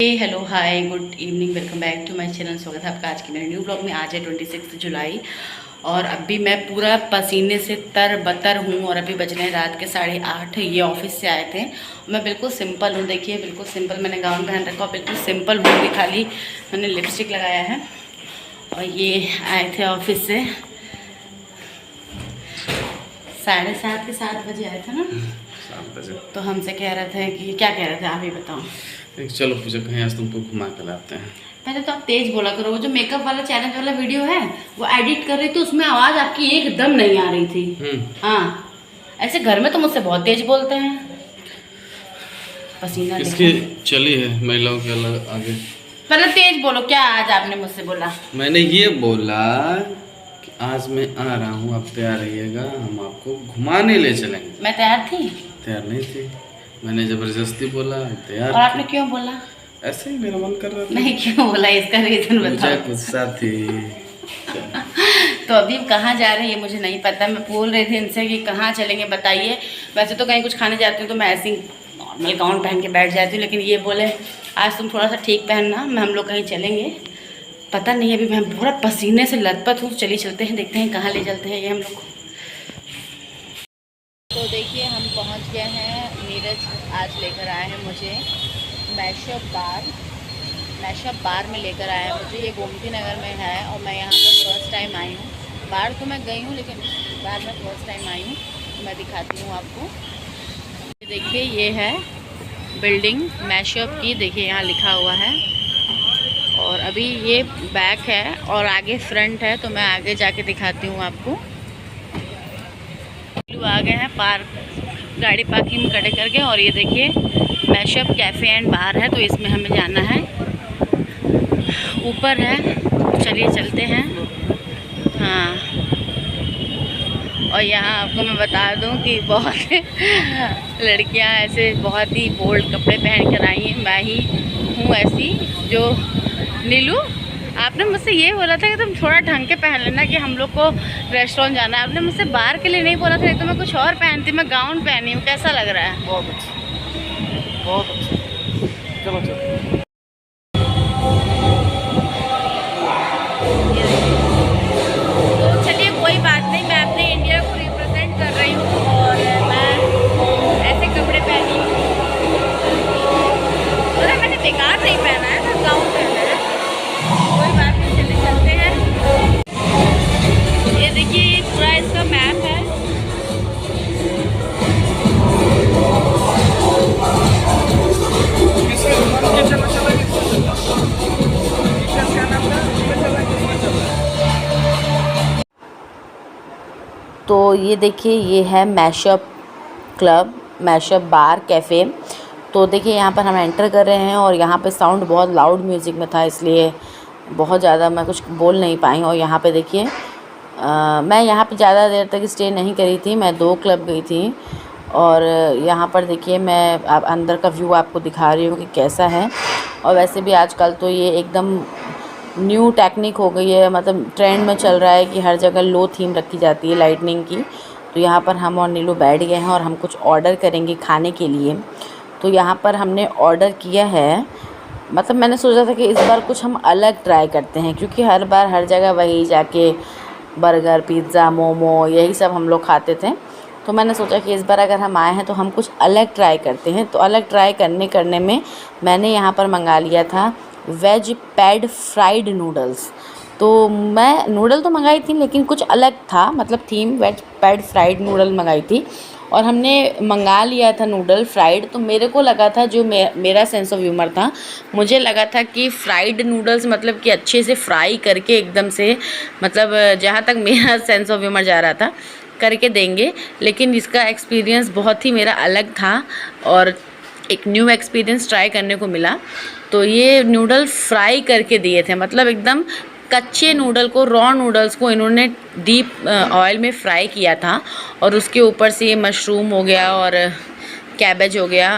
Hello hi good evening, welcome back to my channel. स्वागत है आपका आज के मेरे न्यू ब्लॉग में। आज है 26 जुलाई और अभी मैं पूरा पसीने से तरबतर हूँ और अभी बज रहे हैं रात के 8:30। ये ऑफिस से आए थे। मैं बिल्कुल सिंपल हूँ, देखिए बिल्कुल सिंपल। मैंने गाउन पहन रखा और बिल्कुल सिंपल हूँ भी, खाली मैंने लिपस्टिक लगाया है। और ये आए थे ऑफिस से 7:30 के 7 बजे आए थे ना। 7 बजे। तो हमसे कह रहे थे कि क्या कह रहे थे आप ही बताओ। चलो पूजा कहीं आज तुमको घुमा कर लाते हैं। पहले तो आप तेज बोला करो। वो जो मेकअप वाला चैलेंज वाला वीडियो है वो एडिट कर रही थी, उसमें आवाज़ आपकी एकदम नहीं आ रही थी। हाँ, ऐसे घर में तो मुझसे बहुत तेज बोलते हैं। पसीना इसकी चली है महिलाओं के अलग आगे। पहले तेज बोलो, क्या आज आपने मुझसे बोला? मैंने ये बोला कि आज मैं आ रहा हूँ, आप तैयार रहिएगा, हम आपको घुमाने ले चलेंगे। मैं तैयार थी? तैयार नहीं थी, मैंने जबरदस्ती बोला तैयार। और आपने क्यों बोला? ऐसे ही मेरा मन कर रहा था। नहीं, क्यों बोला इसका रीजन बताओ। गुस्सा थी। तो अभी कहाँ जा रहे हैं ये मुझे नहीं पता। मैं बोल रही थी इनसे कि कहाँ चलेंगे बताइए। वैसे तो कहीं कुछ खाने जाती हूँ तो मैं ऐसे ही नॉर्मल गाउन पहन के बैठ जाती हूँ, लेकिन ये बोले आज तुम थोड़ा सा ठीक पहनना, मैं हम लोग कहीं चलेंगे। पता नहीं, अभी मैं पूरा पसीने से लथपथ हूँ। चलिए चलते हैं, देखते हैं कहाँ ले चलते हैं ये हम लोग को। तो देखिए हम पहुँच गए हैं नीरज। आज लेकर आए हैं मुझे मैशअप बार में लेकर आया है मुझे। ये गोमती नगर में है और मैं यहाँ पर फर्स्ट टाइम आई हूँ। बार तो मैं गई हूँ लेकिन बार में फर्स्ट टाइम आई हूँ। तो मैं दिखाती हूँ आपको। देखिए ये है बिल्डिंग मैशअप की, देखिए यहाँ लिखा हुआ है। और अभी ये बैक है और आगे फ्रंट है, तो मैं आगे जाके दिखाती हूँ आपको। लोग आ गए हैं पार्क, गाड़ी पार्किंग में खड़े करके। और ये देखिए मैशअप कैफ़े एंड बार है, तो इसमें हमें जाना है। ऊपर है, चलिए चलते हैं। हाँ, और यहाँ आपको मैं बता दूँ कि बहुत लड़कियाँ ऐसे बहुत ही बोल्ड कपड़े पहन कर आई हैं। मैं ही हूँ ऐसी जो नीलू, आपने मुझसे ये बोला था कि तुम थोड़ा ढंग के पहन लेना कि हम लोग को रेस्टोरेंट जाना है। आपने मुझसे बार के लिए नहीं बोला था, नहीं तो मैं कुछ और पहनती। मैं गाउन पहनी हूँ, कैसा लग रहा है? बहुत अच्छा, बहुत अच्छा। चलो चलो। तो चलिए कोई बात नहीं, मैं अपने इंडिया को रिप्रेजेंट कर रही हूँ और मैं ऐसे कपड़े पहनी हूँ। तो मैंने बेकार नहीं पहना है, मैं गाउन पहना है। कोई बात नहीं, चलिए चलते हैं। ये देखिए ये पूरा इसका मैप है। तो ये देखिए ये है मैशअप क्लब, मैशअप बार कैफ़े। तो देखिए यहाँ पर हम एंटर कर रहे हैं और यहाँ पे साउंड बहुत लाउड म्यूज़िक में था, इसलिए बहुत ज़्यादा मैं कुछ बोल नहीं पाई। और यहाँ पे देखिए मैं यहाँ पे ज़्यादा देर तक स्टे नहीं करी थी, मैं 2 क्लब गई थी। और यहाँ पर देखिए मैं अंदर का व्यू आपको दिखा रही हूँ कि कैसा है। और वैसे भी आजकल तो ये एकदम न्यू टेक्निक हो गई है, मतलब ट्रेंड में चल रहा है कि हर जगह लो थीम रखी जाती है लाइटनिंग की। तो यहाँ पर हम और नीलू बैठ गए हैं और हम कुछ ऑर्डर करेंगे खाने के लिए। तो यहाँ पर हमने ऑर्डर किया है, मतलब मैंने सोचा था कि इस बार कुछ हम अलग ट्राई करते हैं, क्योंकि हर बार हर जगह वही जाके बर्गर पिज़्ज़ा मोमो यही सब हम लोग खाते थे। तो मैंने सोचा कि इस बार अगर हम आए हैं तो हम कुछ अलग ट्राई करते हैं। तो अलग ट्राई करने में मैंने यहाँ पर मंगा लिया था वेज पैड फ्राइड नूडल्स। तो मैं नूडल तो मंगाई थी लेकिन कुछ अलग था, मतलब थीम वेज पैड फ्राइड नूडल मंगाई थी। और हमने मंगा लिया था नूडल फ्राइड। तो मेरे को लगा था, जो मेरा सेंस ऑफ ह्यूमर था, मुझे लगा था कि फ्राइड नूडल्स मतलब कि अच्छे से फ्राई करके एकदम से, मतलब जहाँ तक मेरा सेंस ऑफ ह्यूमर जा रहा था, करके देंगे। लेकिन इसका एक्सपीरियंस बहुत ही मेरा अलग था और एक न्यू एक्सपीरियंस ट्राई करने को मिला। तो ये नूडल फ्राई करके दिए थे, मतलब एकदम कच्चे नूडल को, रॉ नूडल्स को इन्होंने डीप ऑयल में फ्राई किया था। और उसके ऊपर से ये मशरूम हो गया और कैबेज हो गया,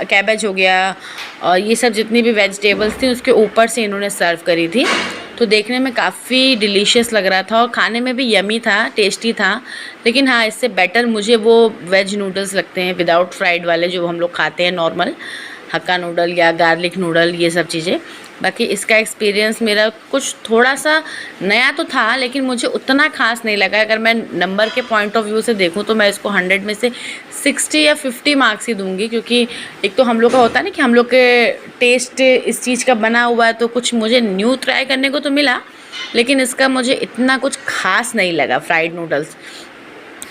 कैबेज हो गया और ये सब जितनी भी वेजिटेबल्स थी उसके ऊपर से इन्होंने सर्व करी थी। तो देखने में काफ़ी डिलीशियस लग रहा था और खाने में भी यमी था, टेस्टी था। लेकिन हाँ, इससे बेटर मुझे वो वेज नूडल्स लगते हैं विदाउट फ्राइड वाले, जो हम लोग खाते हैं नॉर्मल। हक्का नूडल या गार्लिक नूडल, ये सब चीज़ें। बाकी इसका एक्सपीरियंस मेरा कुछ थोड़ा सा नया तो था, लेकिन मुझे उतना ख़ास नहीं लगा। अगर मैं नंबर के पॉइंट ऑफ व्यू से देखूँ तो मैं इसको 100 में से 60 या 50 मार्क्स ही दूंगी, क्योंकि एक तो हम लोग का होता है ना कि हम लोग के टेस्ट इस चीज़ का बना हुआ है, तो कुछ मुझे न्यू ट्राई करने को तो मिला, लेकिन इसका मुझे इतना कुछ ख़ास नहीं लगा फ्राइड नूडल्स।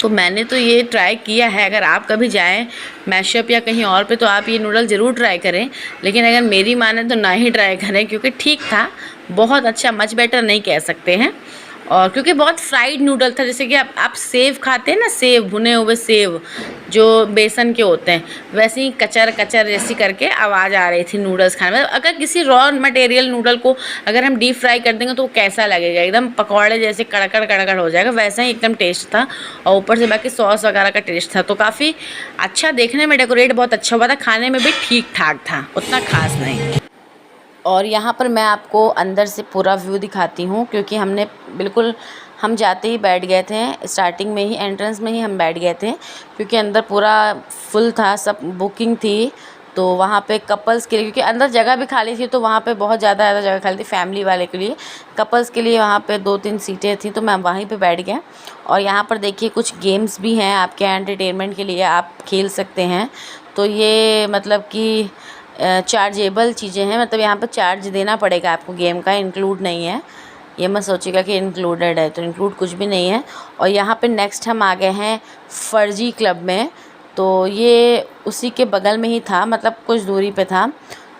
तो मैंने तो ये ट्राई किया है। अगर आप कभी जाएं मैशअप या कहीं और पे तो आप ये नूडल ज़रूर ट्राई करें, लेकिन अगर मेरी माने तो ना ही ट्राई करें, क्योंकि ठीक था, बहुत अच्छा, मच बेटर नहीं कह सकते हैं। और क्योंकि बहुत फ्राइड नूडल था, जैसे कि आप सेव खाते हैं ना, सेव, भुने हुए सेव जो बेसन के होते हैं, वैसे ही कचर कचर जैसी करके आवाज़ आ रही थी नूडल्स खाने में। अगर किसी रॉ मटेरियल नूडल को अगर हम डीप फ्राई कर देंगे तो वो कैसा लगेगा, एकदम पकौड़े जैसे कड़कड़ कड़कड़ हो जाएगा, वैसा ही एकदम टेस्ट था। और ऊपर से बाकी सॉस वगैरह का टेस्ट था, तो काफ़ी अच्छा, देखने में डेकोरेट बहुत अच्छा हुआ था, खाने में भी ठीक ठाक था, उतना खास नहीं। और यहाँ पर मैं आपको अंदर से पूरा व्यू दिखाती हूँ, क्योंकि हमने बिल्कुल, हम जाते ही बैठ गए थे, स्टार्टिंग में ही एंट्रेंस में ही हम बैठ गए थे, क्योंकि अंदर पूरा फुल था, सब बुकिंग थी। तो वहाँ पे कपल्स के लिए, क्योंकि अंदर जगह भी खाली थी, तो वहाँ पे बहुत ज़्यादा जगह खाली थी फैमिली वाले के लिए। कपल्स के लिए वहाँ पे 2-3 सीटें थी, तो मैं वहीं पे बैठ गया। और यहाँ पर देखिए कुछ गेम्स भी हैं आपके एंटरटेनमेंट के लिए, आप खेल सकते हैं। तो ये मतलब कि चार्जेबल चीज़ें हैं, मतलब यहाँ पर चार्ज देना पड़ेगा आपको, गेम का इंक्लूड नहीं है। ये मत सोचिएगा कि इंक्लूडेड है, तो इंक्लूड कुछ भी नहीं है। और यहाँ पे नेक्स्ट हम आ गए हैं फर्जी क्लब में, तो ये उसी के बगल में ही था, मतलब कुछ दूरी पे था।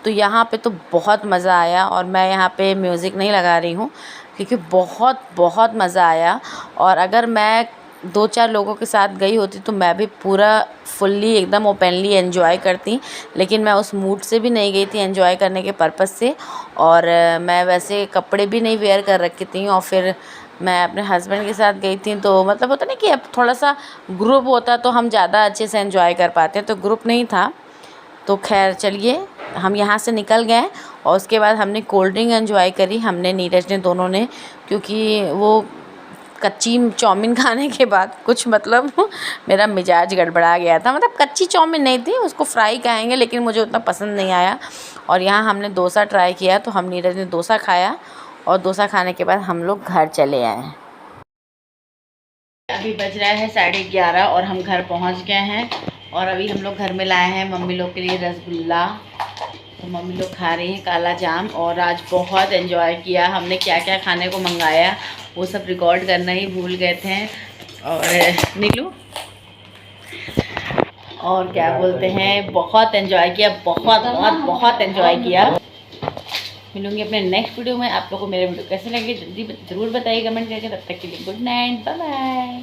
तो यहाँ पे तो बहुत मज़ा आया, और मैं यहाँ पे म्यूज़िक नहीं लगा रही हूँ, क्योंकि बहुत बहुत मज़ा आया। और अगर मैं 2-4 लोगों के साथ गई होती तो मैं भी पूरा फुल्ली एकदम ओपनली एंजॉय करती, लेकिन मैं उस मूड से भी नहीं गई थी एंजॉय करने के पर्पस से। और मैं वैसे कपड़े भी नहीं वेयर कर रखी थी, और फिर मैं अपने हस्बैंड के साथ गई थी, तो मतलब होता ना कि अब थोड़ा सा ग्रुप होता तो हम ज़्यादा अच्छे से एंजॉय कर पाते, तो ग्रुप नहीं था। तो खैर चलिए, हम यहाँ से निकल गए, और उसके बाद हमने कोल्ड ड्रिंक एंजॉय करी, हमने, नीरज ने, दोनों ने, क्योंकि वो कच्ची चाउमीन खाने के बाद कुछ मतलब मेरा मिजाज गड़बड़ा गया था। मतलब कच्ची चाउमीन नहीं थी, उसको फ्राई कहेंगे, लेकिन मुझे उतना पसंद नहीं आया। और यहाँ हमने डोसा ट्राई किया, तो हम, नीरज ने डोसा खाया, और डोसा खाने के बाद हम लोग घर चले आए। अभी बज रहा है 11:30 और हम घर पहुँच गए हैं। और अभी हम लोग घर में लाए हैं मम्मी लोग के लिए रसगुल्ला, तो मम्मी लोग खा रही हैं काला जाम। और आज बहुत एंजॉय किया हमने, क्या क्या खाने को मंगाया वो सब रिकॉर्ड करना ही भूल गए थे। और नीलू, और क्या बोलते हैं, बहुत एंजॉय किया, बहुत बहुत बहुत एंजॉय किया। मिलूंगी अपने नेक्स्ट वीडियो में। आप लोगों को मेरे वीडियो कैसे लगे जल्दी ज़रूर बताइए कमेंट करके। तब तक के लिए गुड नाइट, बाय बाय।